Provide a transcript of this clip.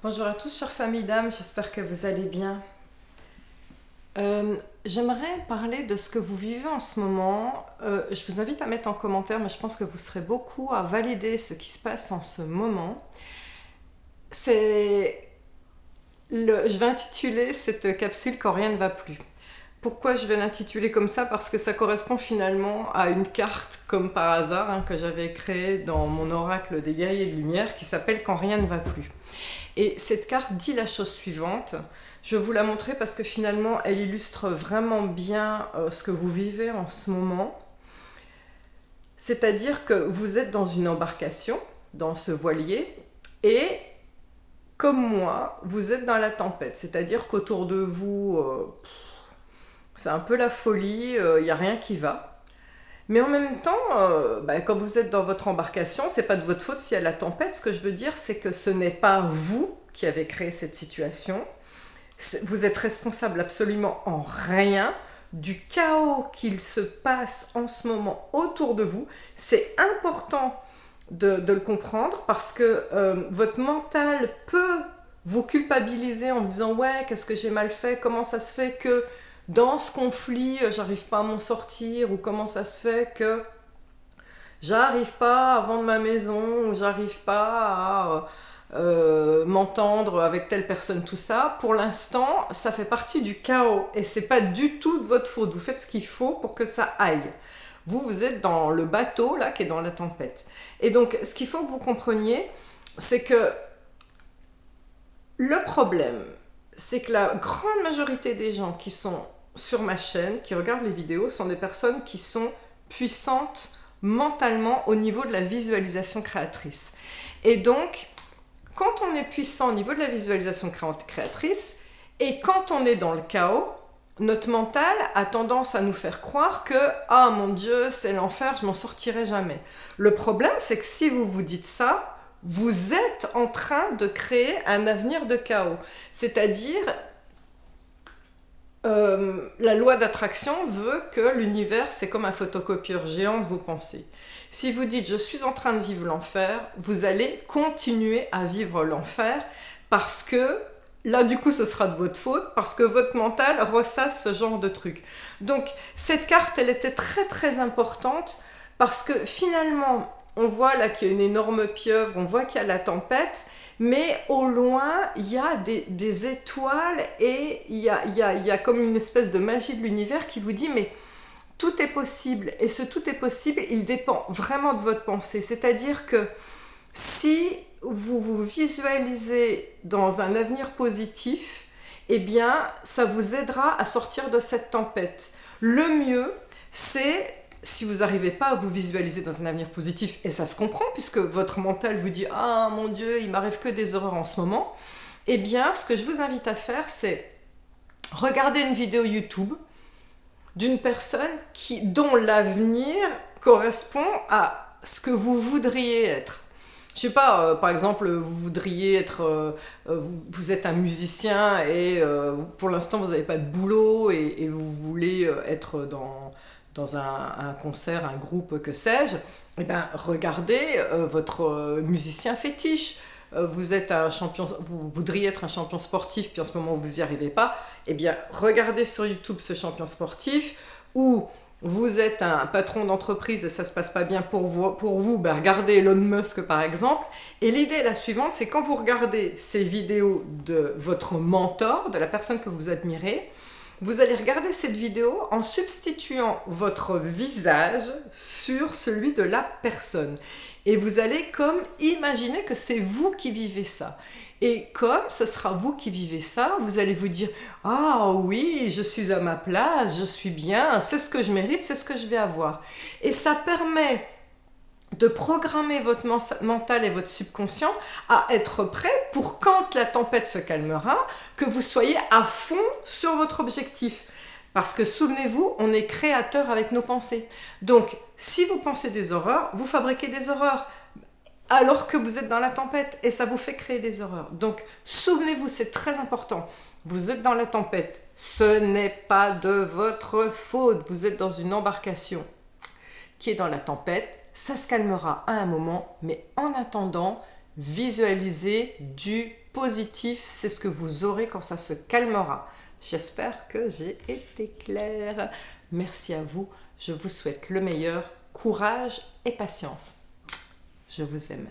Bonjour à tous, chère famille d'âme, j'espère que vous allez bien. J'aimerais parler de ce que vous vivez en ce moment. Je vous invite à mettre en commentaire, mais je pense que vous serez beaucoup à valider ce qui se passe en ce moment. Je vais intituler cette capsule Quand rien ne va plus. Pourquoi je vais l'intituler comme ça? Parce que ça correspond finalement à une carte, comme par hasard, que j'avais créée dans mon oracle des guerriers de lumière, qui s'appelle Quand rien ne va plus. Et cette carte dit la chose suivante. Je vais vous la montrer parce que finalement, elle illustre vraiment bien ce que vous vivez en ce moment. C'est-à-dire que vous êtes dans une embarcation, dans ce voilier, et comme moi, vous êtes dans la tempête. C'est-à-dire qu'autour de vous, c'est un peu la folie, il n'y a rien qui va. Mais en même temps, quand vous êtes dans votre embarcation, c'est pas de votre faute s'il y a la tempête. Ce que je veux dire, c'est que ce n'est pas vous qui avez créé cette situation. Vous êtes responsable absolument en rien du chaos qu'il se passe en ce moment autour de vous. C'est important de le comprendre parce que votre mental peut vous culpabiliser en vous disant « Ouais, qu'est-ce que j'ai mal fait? Comment ça se fait que dans ce conflit, j'arrive pas à m'en sortir, ou comment ça se fait que j'arrive pas à vendre ma maison, ou j'arrive pas à m'entendre avec telle personne, tout ça. Pour l'instant, ça fait partie du chaos et c'est pas du tout de votre faute. Vous faites ce qu'il faut pour que ça aille. Vous êtes dans le bateau là qui est dans la tempête. Et donc, ce qu'il faut que vous compreniez, c'est que le problème, c'est que la grande majorité des gens qui sont sur ma chaîne, qui regardent les vidéos, sont des personnes qui sont puissantes mentalement au niveau de la visualisation créatrice. Et donc, quand on est puissant au niveau de la visualisation créatrice, et quand on est dans le chaos, notre mental a tendance à nous faire croire que « Ah mon Dieu, c'est l'enfer, je m'en sortirai jamais ». Le problème, c'est que si vous vous dites ça, vous êtes en train de créer un avenir de chaos. C'est-à-dire, la loi d'attraction veut que l'univers, c'est comme un photocopieur géant de vos pensées. Si vous dites « je suis en train de vivre l'enfer », vous allez continuer à vivre l'enfer parce que là, du coup, ce sera de votre faute, parce que votre mental ressasse ce genre de truc. Donc, cette carte, elle était très très importante parce que finalement, on voit là qu'il y a une énorme pieuvre, on voit qu'il y a la tempête, mais au loin, il y a des étoiles et il y a comme une espèce de magie de l'univers qui vous dit « mais tout est possible ». Et ce « tout est possible », il dépend vraiment de votre pensée. C'est-à-dire que si vous vous visualisez dans un avenir positif, eh bien, ça vous aidera à sortir de cette tempête. Le mieux, c'est, si vous n'arrivez pas à vous visualiser dans un avenir positif, et ça se comprend puisque votre mental vous dit « Ah mon Dieu, il m'arrive que des horreurs en ce moment », eh bien, ce que je vous invite à faire, c'est regarder une vidéo YouTube d'une personne dont l'avenir correspond à ce que vous voudriez être. Je sais pas, par exemple, vous voudriez être, vous êtes un musicien et pour l'instant vous n'avez pas de boulot et vous voulez être dans un concert, un groupe, que sais-je. Eh bien, regardez votre musicien fétiche. Vous êtes un champion, vous voudriez être un champion sportif, puis en ce moment vous n'y arrivez pas. Eh bien, regardez sur YouTube ce champion sportif, ou vous êtes un patron d'entreprise et ça ne se passe pas bien pour vous, regardez Elon Musk par exemple. Et l'idée est la suivante, c'est quand vous regardez ces vidéos de votre mentor, de la personne que vous admirez, vous allez regarder cette vidéo en substituant votre visage sur celui de la personne. Et vous allez comme imaginer que c'est vous qui vivez ça. Et comme ce sera vous qui vivez ça, vous allez vous dire « Ah oui, je suis à ma place, je suis bien, c'est ce que je mérite, c'est ce que je vais avoir. » Et ça permet de programmer votre mental et votre subconscient à être prêt pour quand la tempête se calmera, que vous soyez à fond sur votre objectif. Parce que souvenez-vous, on est créateur avec nos pensées. Donc, si vous pensez des horreurs, vous fabriquez des horreurs alors que vous êtes dans la tempête et ça vous fait créer des horreurs. Donc, souvenez-vous, c'est très important. Vous êtes dans la tempête, ce n'est pas de votre faute. Vous êtes dans une embarcation qui est dans la tempête. Ça se calmera à un moment, mais en attendant, visualisez du positif, c'est ce que vous aurez quand ça se calmera. J'espère que j'ai été claire. Merci à vous. Je vous souhaite le meilleur. Courage et patience. Je vous aime.